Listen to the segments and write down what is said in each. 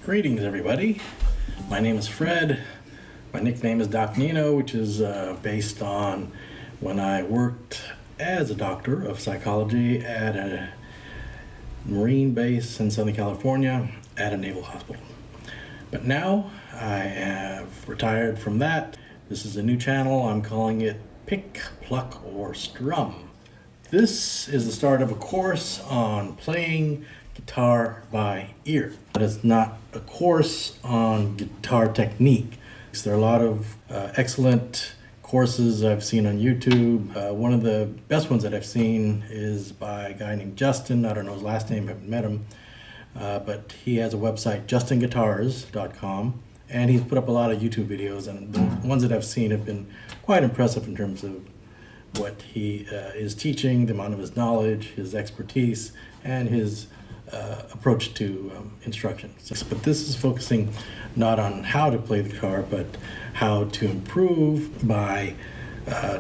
Greetings, everybody. My name is Fred. My nickname is Doc Nino, which is based on when I worked as a doctor of psychology at a Marine base in Southern California at a naval hospital. But now I have retired from that. This is a new channel. I'm calling it Pick, Pluck, or Strum. This is the start of a course on playing guitar by ear. But it's not a course on guitar technique. There are a lot of excellent courses I've seen on YouTube. One of the best ones that I've seen is by a guy named Justin. I don't know his last name, I haven't met him. But he has a website, justinguitars.com, and he's put up a lot of YouTube videos, and the ones that I've seen have been quite impressive in terms of what he is teaching, the amount of his knowledge, his expertise, and his approach to instruction. But this is focusing not on how to play the guitar, but how to improve by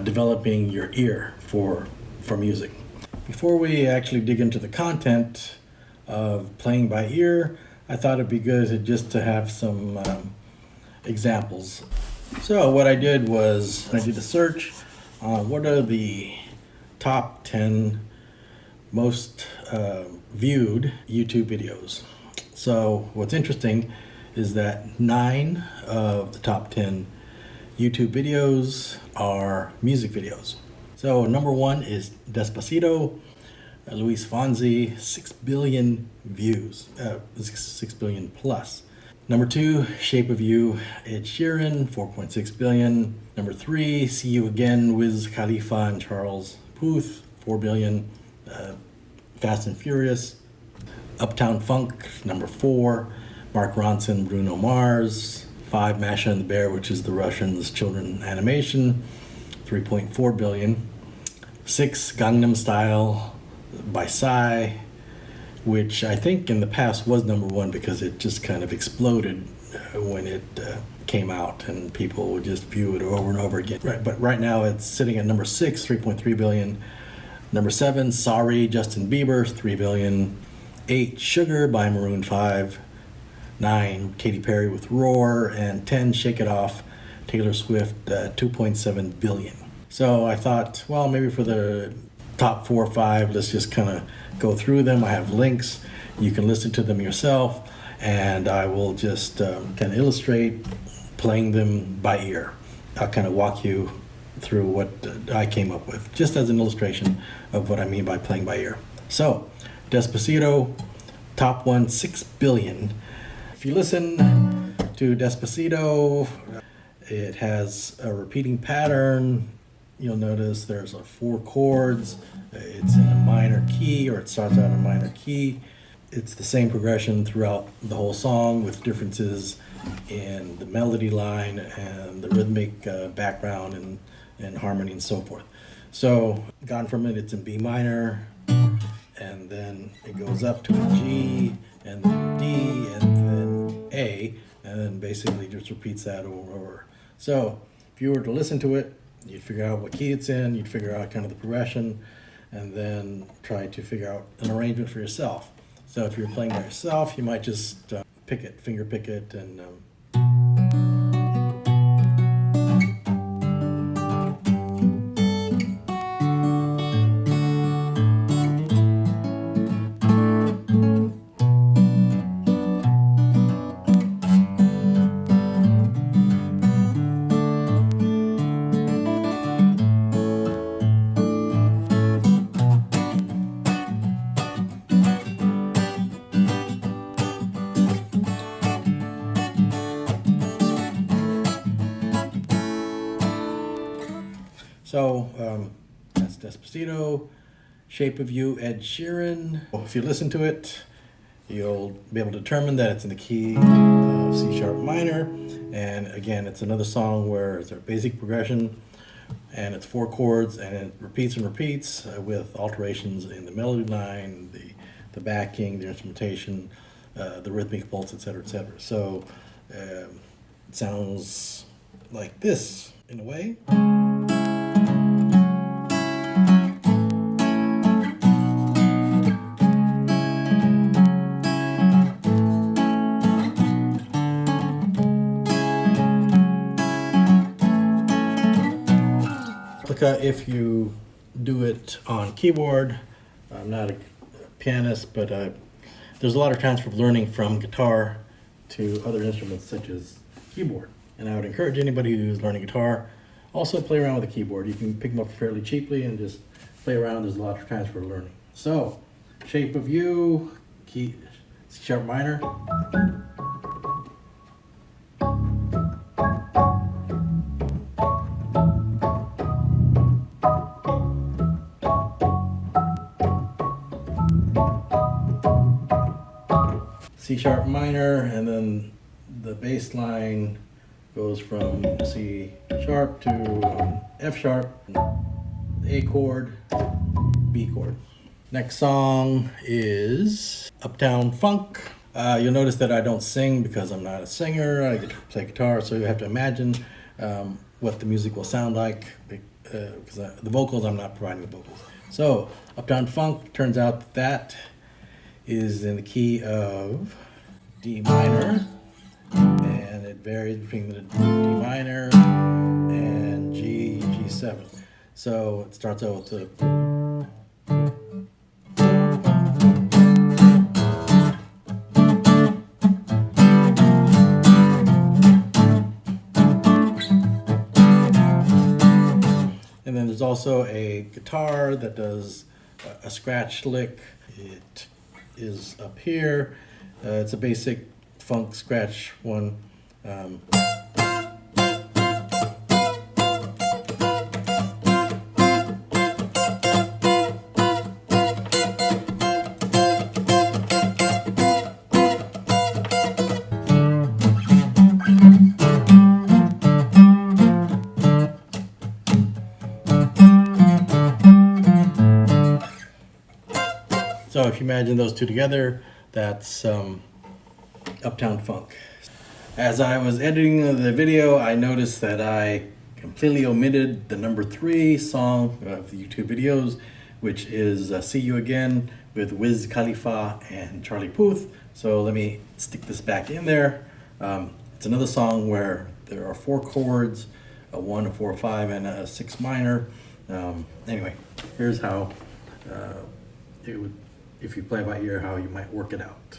developing your ear for music. Before we actually dig into the content of playing by ear, I thought it'd be good just to have some examples. So what I did was I did a search on what are the top 10 most viewed YouTube videos. So what's interesting is that 9 of the top 10 YouTube videos are music videos. So number 1 is Despacito, Luis Fonsi, 6 billion views, 6 billion plus. Number 2, Shape of You, Ed Sheeran, 4.6 billion. Number 3, See You Again, Wiz Khalifa and Charles Puth, 4 billion. Fast and Furious, Uptown Funk, number 4, Mark Ronson, Bruno Mars, 5, Masha and the Bear, which is the Russians' children animation, 3.4 billion. 6, Gangnam Style by Psy, which I think in the past was number 1 because it just kind of exploded when it came out and people would just view it over and over again. Right, but right now it's sitting at number 6, 3.3 billion. Number 7, Sorry, Justin Bieber, 3 billion. 8, Sugar by Maroon 5. 9, Katy Perry with Roar. And 10, Shake It Off, Taylor Swift, 2.7 billion. So I thought, well, maybe for the top 4 or 5, let's just kind of go through them. I have links. You can listen to them yourself. And I will just kind of illustrate playing them by ear. I'll kind of walk you through what I came up with, just as an illustration of what I mean by playing by ear. So, Despacito, top 1, 6 billion. If you listen to Despacito, it has a repeating pattern. You'll notice there's 4 chords. It's in a minor key, or it starts out in a minor key. It's the same progression throughout the whole song with differences in the melody line and the rhythmic background and harmony and so forth. So gone from it, it's in B minor, and then it goes up to a G, and then D, and then A, and then basically just repeats that over and over. So if you were to listen to it, you'd figure out what key it's in, you'd figure out kind of the progression, and then try to figure out an arrangement for yourself. So if you're playing by yourself, you might just pick it, finger pick it, and So that's Despacito, Shape of You, Ed Sheeran. If you listen to it, you'll be able to determine that it's in the key of C sharp minor. And again, it's another song where it's a basic progression and it's 4 chords and it repeats and repeats with alterations in the melody line, the backing, the instrumentation, the rhythmic pulse, etc., etc. So it sounds like this in a way. replica if you do it on keyboard. I'm not a pianist, but there's a lot of transfer of learning from guitar to other instruments such as keyboard. And I would encourage anybody who's learning guitar, also play around with the keyboard. You can pick them up fairly cheaply and just play around. There's a lot of transfer of learning. So, shape of you, key, C sharp minor. C sharp minor, and then the bass line goes from C sharp to F sharp, A chord, B chord. Next song is Uptown Funk. You'll notice that I don't sing because I'm not a singer. I play guitar, so you have to imagine what the music will sound like because the vocals, I'm not providing the vocals. So Uptown Funk, turns out that is in the key of D minor, and it varies between the D minor and G7. So it starts out with the and then there's also a guitar that does a scratch lick. It is up here. It's a basic funk scratch one. So if you imagine those two together, that's Uptown Funk. As I was editing the video, I noticed that I completely omitted the number 3 song of the YouTube videos, which is See You Again with Wiz Khalifa and Charlie Puth. So let me stick this back in there. It's another song where there are 4 chords, a 1, a 4, a 5, and a 6 minor. Anyway, here's how it would, if you play by ear, how you might work it out.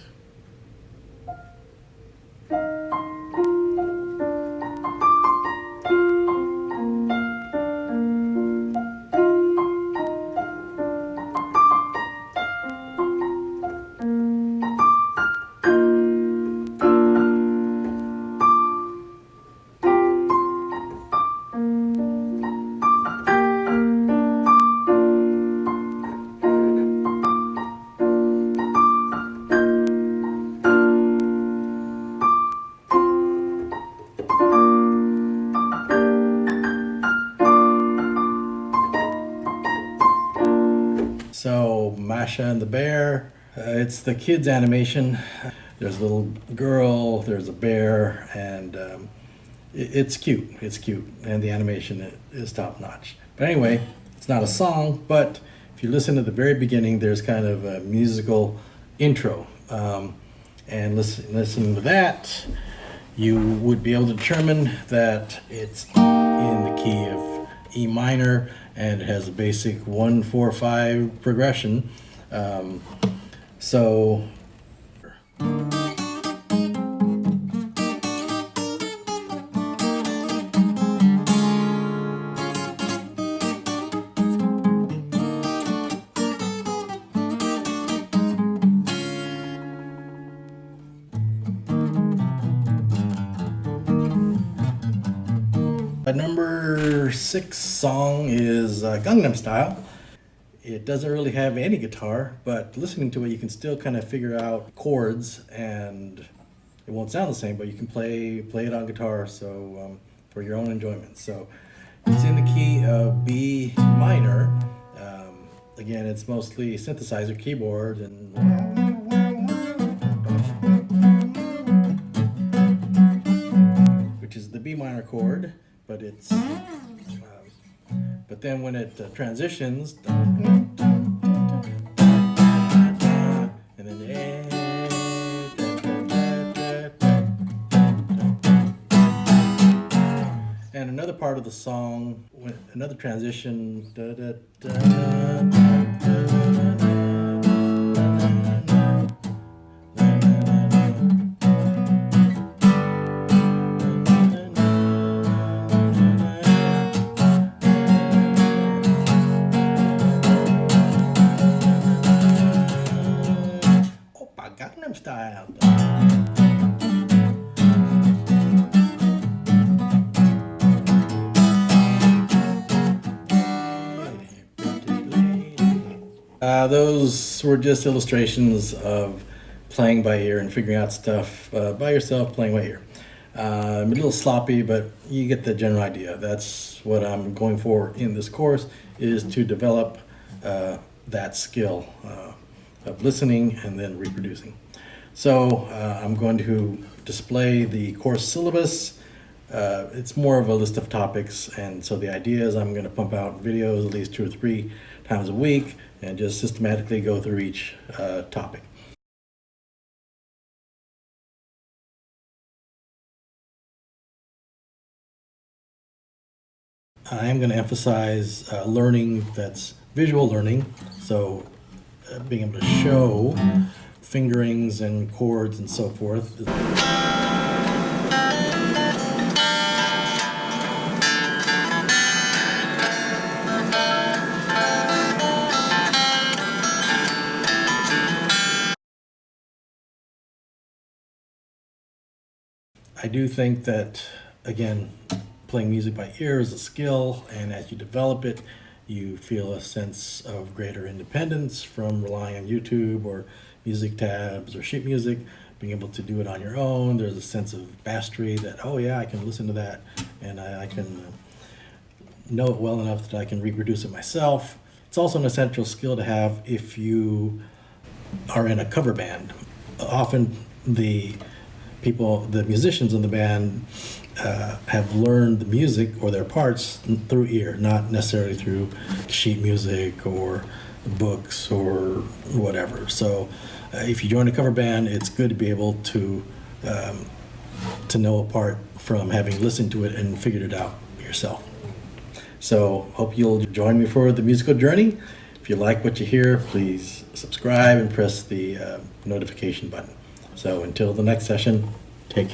So Masha and the Bear, it's the kids animation. There's a little girl, there's a bear, and it's cute. It's cute, and the animation is top notch. But anyway, it's not a song, but if you listen to the very beginning, there's kind of a musical intro. And listening to that, you would be able to determine that it's in the key of E minor, and it has a basic 1, 4, 5 progression. So the number 6 song is Gangnam Style. It doesn't really have any guitar, but listening to it, you can still kind of figure out chords, and it won't sound the same, but you can play it on guitar, so for your own enjoyment. So it's in the key of B minor. Again, it's mostly synthesizer, keyboard, and which is the B minor chord, but it's but then when it transitions, and then and another part of the song, another transition. Da, da, da, da, da, da, Opa, Gangnam Style. Those were just illustrations of playing by ear and figuring out stuff by yourself, playing by ear. A little sloppy, but you get the general idea. That's what I'm going for in this course, is to develop that skill of listening and then reproducing. So I'm going to display the course syllabus. It's more of a list of topics, and so the idea is I'm going to pump out videos at least 2 or 3 times a week and just systematically go through each topic. I am going to emphasize learning that's visual learning, so being able to show fingerings and chords and so forth. I do think that, again, playing music by ear is a skill, and as you develop it, you feel a sense of greater independence from relying on YouTube or music tabs or sheet music, being able to do it on your own. There's a sense of mastery that, oh yeah, I can listen to that, and I can know it well enough that I can reproduce it myself. It's also an essential skill to have if you are in a cover band. Often the musicians in the band have learned the music or their parts through ear, not necessarily through sheet music or books or whatever. So if you join a cover band, it's good to be able to know a part from having listened to it and figured it out yourself. So hope you'll join me for the musical journey. If you like what you hear, please subscribe and press the notification button. So until the next session,